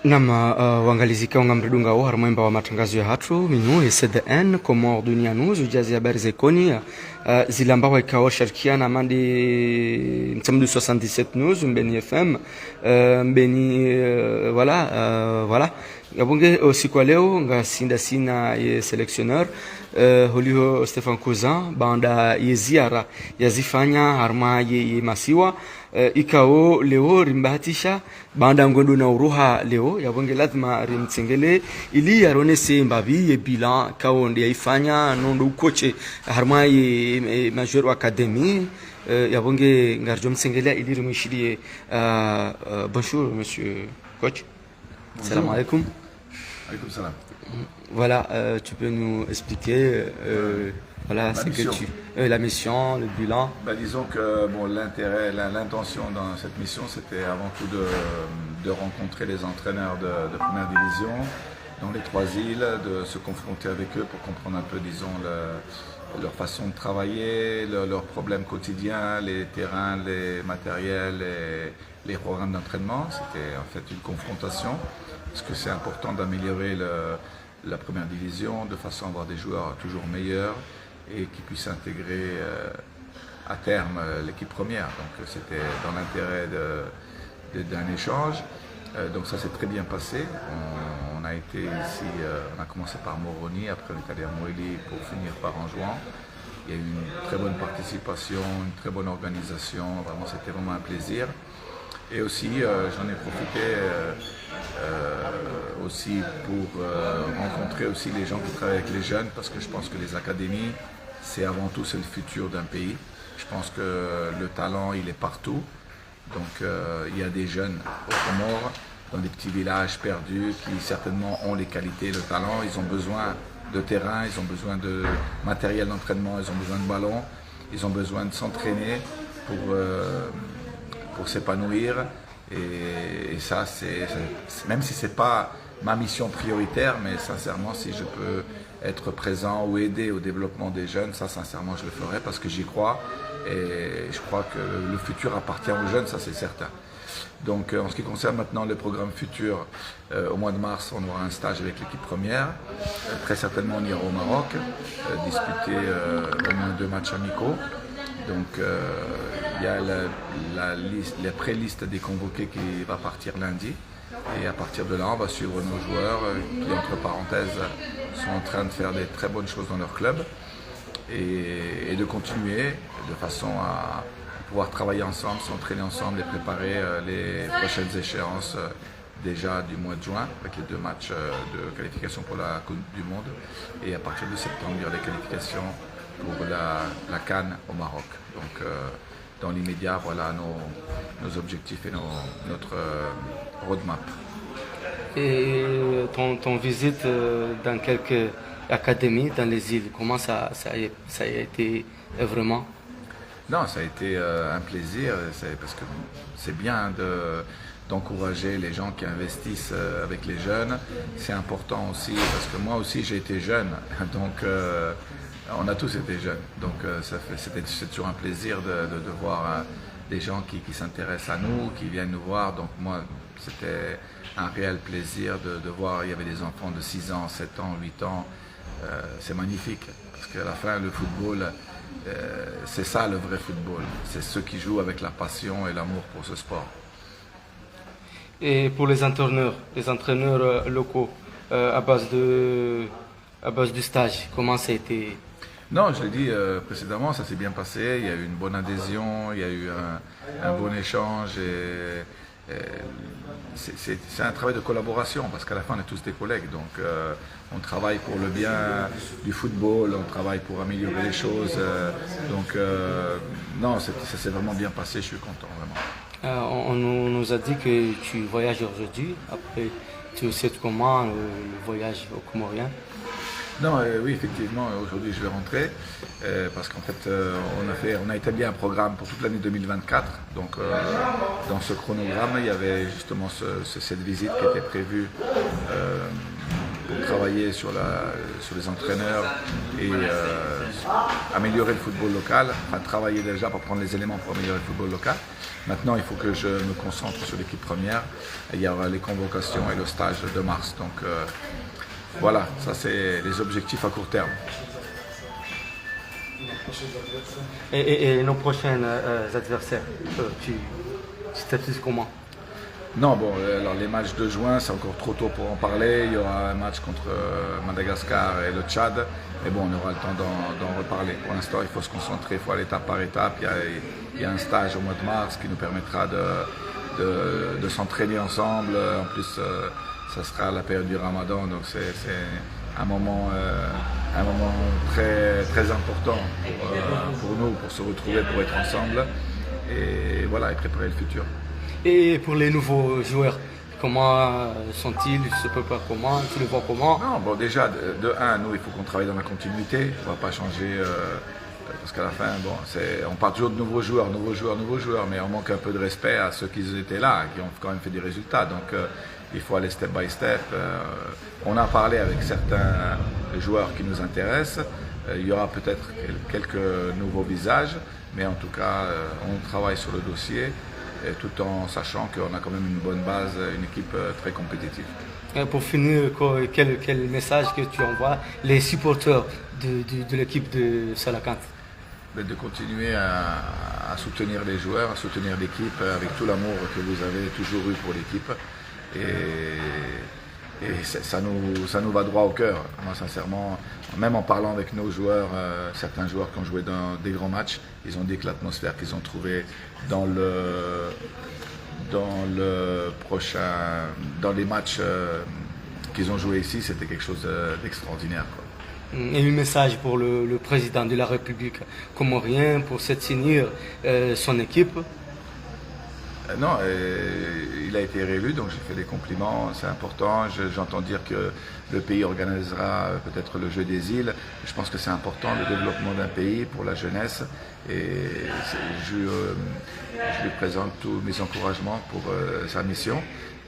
Nama uangalizika ungamridunga huu harumwemba wa matangazo ya hatu minu ECDN komo dunia nuzu ujazi habari za ikoni zile ambao ikawa sharikiana mandi mtamdu 77 nuzu mbeni FM mbeni voilà Gabonge usiku wa leo nga sina ye selectionneur Holio Stefan Cousin banda ye ziara yazifanya harma ye masiwa ikao leo rimbahatisha banda ngondo na uruha leo yabonge lazima rimtsengele ili yaronese mbabi ye bilan kao ndi yaifanya nondo ukoche harma ye major academy yabonge ngarjo mtsengele ili rimwishirie bonjour monsieur coach. Salam alaikum. Alaikum salam. Voilà, tu peux nous expliquer voilà, c'est que la mission, le bilan. Disons que bon, l'intérêt, l'intention dans cette mission, c'était avant tout de rencontrer les entraîneurs de première division dans les 3 îles, de se confronter avec eux pour comprendre un peu, disons, leur façon de travailler, leurs problèmes quotidiens, les terrains, les matériels, les programmes d'entraînement. C'était en fait une confrontation, parce que c'est important d'améliorer la première division de façon à avoir des joueurs toujours meilleurs et qui puissent intégrer à terme l'équipe première. Donc c'était dans l'intérêt d'un échange. Donc ça s'est très bien passé. On a été ici, on a commencé par Moroni, après on est allé à Moélie pour finir par Anjouan. Il y a eu une très bonne participation, une très bonne organisation, vraiment c'était vraiment un plaisir. Et aussi j'en ai profité aussi pour rencontrer aussi les gens qui travaillent avec les jeunes, parce que je pense que les académies, c'est avant tout c'est le futur d'un pays. Je pense que le talent il est partout. Donc il y a des jeunes au Comores, dans des petits villages perdus, qui certainement ont les qualités, le talent. Ils ont besoin de terrain, ils ont besoin de matériel d'entraînement, ils ont besoin de ballons, ils ont besoin de s'entraîner pour s'épanouir. Et ça, même si ce n'est pas ma mission prioritaire, mais sincèrement, si je peux être présent ou aider au développement des jeunes, ça sincèrement je le ferai parce que j'y crois. Et je crois que le futur appartient aux jeunes, ça c'est certain. Donc en ce qui concerne maintenant le programme futur, au mois de mars, on aura un stage avec l'équipe première. Très certainement, on ira au Maroc, disputer au moins 2 matchs amicaux. Donc il y a la pré-liste des convoqués qui va partir lundi. Et à partir de là, on va suivre nos joueurs qui, entre parenthèses, sont en train de faire des très bonnes choses dans leur club. Et de continuer de façon à pouvoir travailler ensemble, s'entraîner ensemble et préparer les prochaines échéances déjà du mois de juin avec les 2 matchs de qualification pour la Coupe du Monde, et à partir de septembre il y aura les qualifications pour la CAN au Maroc. Donc dans l'immédiat, voilà nos objectifs et notre roadmap. Et ton visite dans quelques académies dans les îles, comment ça a été vraiment? Non, ça a été un plaisir, parce que c'est bien d'encourager les gens qui investissent avec les jeunes. C'est important aussi, parce que moi aussi j'ai été jeune, donc on a tous été jeunes. Donc c'est toujours un plaisir de voir des gens qui s'intéressent à nous, qui viennent nous voir. Donc moi, c'était un réel plaisir de voir, il y avait des enfants de 6 ans, 7 ans, 8 ans. C'est magnifique, parce qu'à la fin, le football, c'est ça le vrai football. C'est ceux qui jouent avec la passion et l'amour pour ce sport. Et pour les entraîneurs locaux, à base du stage, comment ça a été? Non, je l'ai dit précédemment, ça s'est bien passé. Il y a eu une bonne adhésion, il y a eu un bon échange. C'est un travail de collaboration, parce qu'à la fin on est tous des collègues, donc on travaille pour le bien du football, on travaille pour améliorer les choses, donc non, ça s'est vraiment bien passé, je suis content vraiment. On nous a dit que tu voyages aujourd'hui, après tu sais comment le voyage au Comorien? Non, oui, effectivement, aujourd'hui je vais rentrer parce qu'en fait on a établi un programme pour toute l'année 2024. Donc dans ce chronogramme, il y avait justement cette visite qui était prévue pour travailler sur les entraîneurs et améliorer le football local, enfin travailler déjà pour prendre les éléments pour améliorer le football local. Maintenant, il faut que je me concentre sur l'équipe première. Il y aura les convocations et le stage de mars. Donc voilà, ça c'est les objectifs à court terme. Et nos prochains adversaires, tu statues comment? Non, bon, alors les matchs de juin, c'est encore trop tôt pour en parler. Il y aura un match contre Madagascar et le Tchad. Mais bon, on aura le temps d'en reparler. Pour l'instant, il faut se concentrer, il faut aller étape par étape. Il y a un stage au mois de mars qui nous permettra de s'entraîner ensemble. En plus, ça sera la période du Ramadan, donc c'est un moment très, très important pour nous, pour se retrouver, pour être ensemble. Et voilà, et préparer le futur. Et pour les nouveaux joueurs, comment sont-ils? Je ne sais pas comment, tu les vois comment? Non, bon déjà, de un, nous, il faut qu'on travaille dans la continuité. On ne va pas changer, parce qu'à la fin, bon, on parle toujours de nouveaux joueurs, mais on manque un peu de respect à ceux qui étaient là, qui ont quand même fait des résultats. Donc, il faut aller step by step. On a parlé avec certains joueurs qui nous intéressent. Il y aura peut-être quelques nouveaux visages, mais en tout cas, on travaille sur le dossier. Tout en sachant qu'on a quand même une bonne base, une équipe très compétitive. Et pour finir, quel message que tu envoies les supporters de l'équipe de Salakant? De continuer à soutenir les joueurs, à soutenir l'équipe avec tout l'amour que vous avez toujours eu pour l'équipe. Et ça nous va droit au cœur. Moi, sincèrement, même en parlant avec nos joueurs, certains joueurs qui ont joué dans des grands matchs, ils ont dit que l'atmosphère qu'ils ont trouvée dans les matchs qu'ils ont joué ici, c'était quelque chose d'extraordinaire. Et un message pour le président de la République comorien pour soutenir son équipe? Non, il a été réélu, donc j'ai fait des compliments, c'est important. J'entends dire que le pays organisera peut-être le jeu des îles. Je pense que c'est important, le développement d'un pays pour la jeunesse. Et je lui présente tous mes encouragements pour sa mission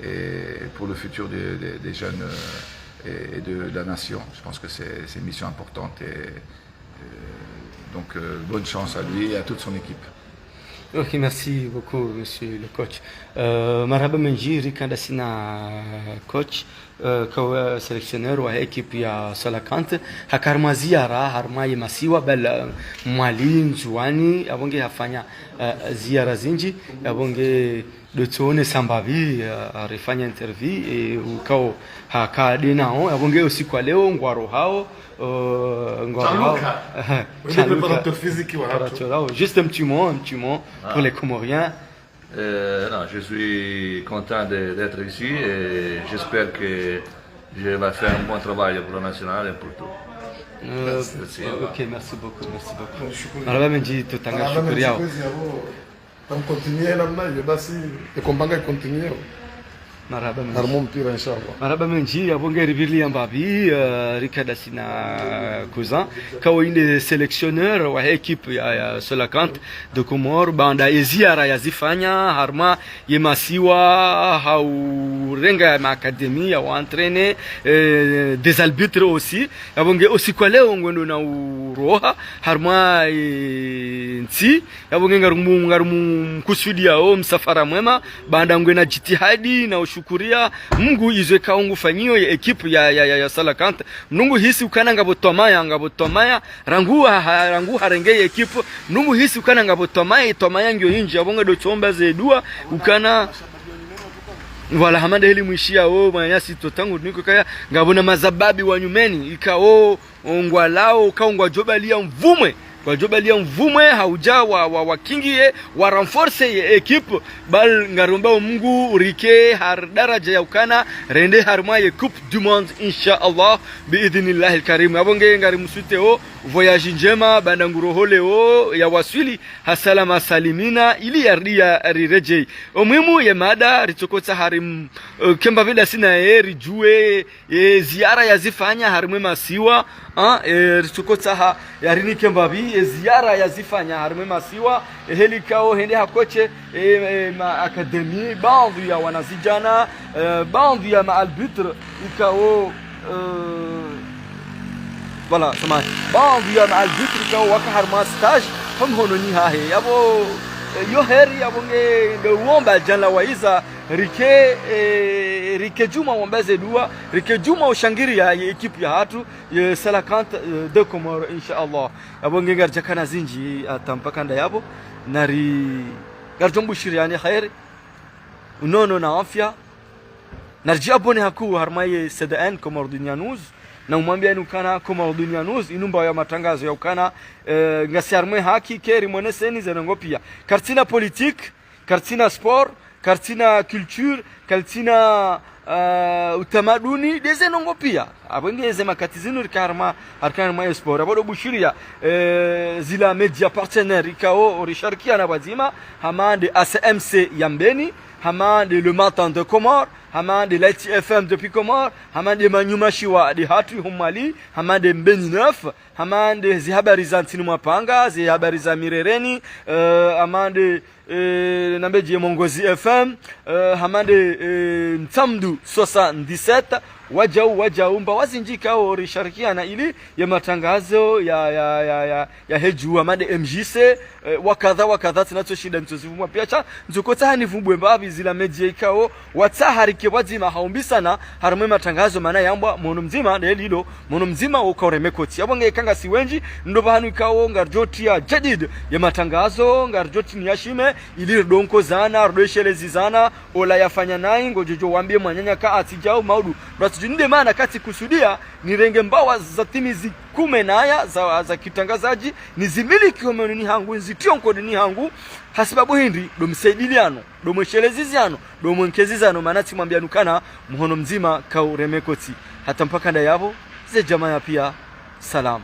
et pour le futur des jeunes et de la nation. Je pense que c'est une mission importante. Donc bonne chance à lui et à toute son équipe. Ok, merci beaucoup, monsieur le coach. Marhaba Menji, Rikanda Sina coach, kawa sélectionneur wa équipe ya Salakant. Hakarma ziara, harma masiwa bel mwali njuani, abonge hafanya ziara zinji, abonge dotuone sambavi arifanya interview ukao hakade nao, abonge usiku wa leo ngwaro hao. Préparateur physique. Juste un petit mot pour les Comoriens. Non, je suis content d'être ici et j'espère que je vais faire un bon travail pour le national et pour tout. Merci. Ok, merci beaucoup. Alors, Menji, tout à l'heure, on continue, le combat continue. Marhaba Menji, abonge rivili ambabi Rikada Sina cousin kawainde sélectionneur wa équipe ya Salakant de Comores banda eziara yazifanya harma yemasiwa haurenga ma académie ya entraîner des arbitres aussi abonge aussi kwa leo ngondo na uroha harma nti abonge ngarumu kusudia msafara mwema banda ngwe na jitihadi na shukuria Mungu izwe kaungu fanyiyo ya ekipu ya Salakant mnungu hisi ukana ngabotomaya rangu harenge ekipu mnungu hisi ukana ngabotomaya ngyo inji abonga do chomba zedua ukana wala hamanda hili mwishia manyasi totangu niko kaya ngabona mazababi wa nyumeni ikao ngwalao kaungwa jobalia mvumwe kwa jobalia mvumwe hauja wa kingie wa renforce equipe bal ngaromba Mungu rike har daraja ya ukana rende harma ye coupe du monde inshallah biidhnillah alkarim abonge ngari musute voyage njema banda ngurohole ya waswili hasalama salimina ili yardia rireje omuhimu ye mada ritokota harim kemba vile sina rijue ziara yazifanya harimwe masiwa ritokota yarini kembabi ziara yazifanya harimwe masiwa helikao hende hakoche ma akademi baadhi ya wanazijana baadhi ya maalbitre ikao voilà sama ba via al dhikri ka wa ka harma stage هم هونوني هاي أبو يوهري أبو نعوم جنلا وإذا rike juma wambaze dua rike juma ushangiri ya ekipu ya hatu ya salakanta de Komoro inshallah abo ngengar jakana zinji atampakanda yabo nari garjombu shiriani khair unono na afya narji abone haku harmaye CDN Komoro Dunia News na umwambia inukana Komoro Dunia News inumba ya matangazo ya ukana ngasiarmwe haki keri mweneseni zenongopia kartina politique kartina sport kartina culture kartina utamaduni dezenongo pia abongeze makati zinu rikarma arkanma sport abodo bushiria zila media partenaire ikao orisharkia na bazima hamande ACMC Yambeni hamande le matin de Comores hamande Light FM depuis Comores hamande manyumashiwa de hatu humali hamande mbeni 9 hamande zihabari za ntini mwapanga zihabari za mirereni hamande nambeje Mongozi FM hamande Ntamdu 77 wajau mba wazinjika au risharikiana ili ya matangazo ya heju amande MJC wakadha tunachoshinda ntozivumwa piacha nzokota hanivumbwe mbavi zila media ikao wataharike wazima haumbisana harume matangazo mana yambwa mono mzima na hilo mono mzima ukauremekoti abonge kanga siwenji ndo bahanu ikao ngarjoti ya jadid ya matangazo ngarjoti ni yashime ili donko zana rodeshelezi zana ola yafanya nai ngojojo wambie mwanyanya ka atijao maudu junde maana kati kusudia nirenge mbawa za timizi kume naya za kitangazaji nizimiliki homenini hangu nzitio nkodini hangu hasibabu hindi domsaidiliano domwesheleziziano domwenkezizano manati mwambianukana muhono mzima kauremekoti hata mpaka nda yabo ze jamaa pia salam.